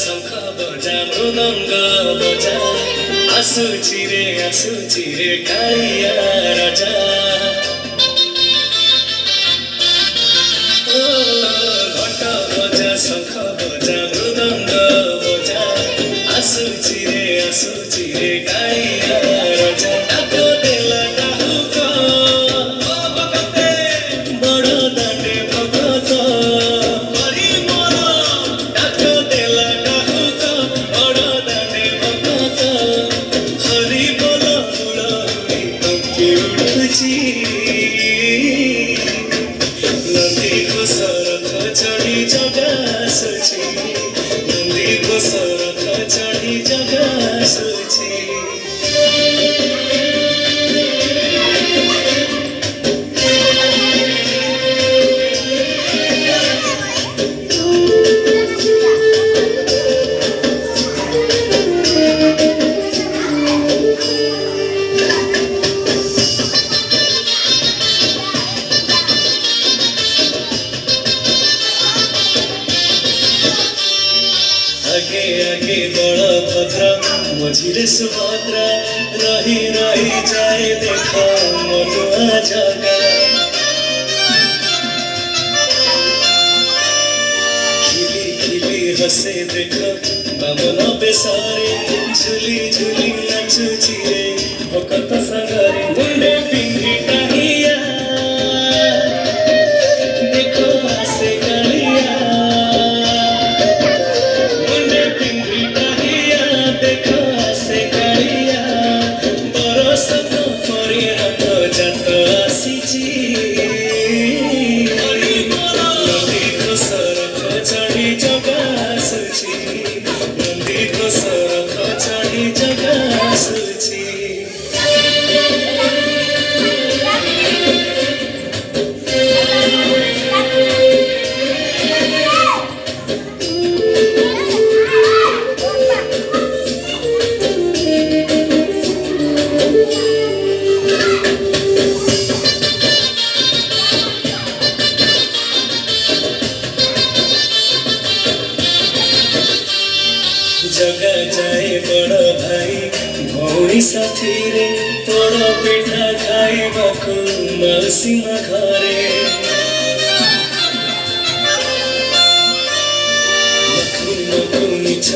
शङ्ख बजा मृदङ्ग बजा आँसु चिरे कालिया राजा घण्ट बजा शङ्ख बजा मृदङ्ग बजा आँसु चिरे कालिया राजा डाको देला डाहुक बडो दाँडे भगत हरि मोर डाको देला डाहुक बडो दाँडे भगत हरि बोल हुलहुली कम्पी उठुची नन्दीको सरथ चढी जगासुची नन्दीको सरथ चढी जगासुची आगे आगे बलभद्र मझिरे सुभद्रा रही रही जाए देख मनुआ जगा खिली खिली हसे देख बामन बेसारे झुली झुली नाचुची रे भकत सागरे मुंडे पिंगी टाहिया देखो आसे कालिया देखो से कालिया बरसत परिणत जात आसीची नन्दीको सरथ चढी जगासुची नन्दीको सरथ चढी जगासुची जगा जाए बड़ भाई भौणी साथी रे पोड़ पिठा खाइबाकु मौसीमा घरे लखु मिछ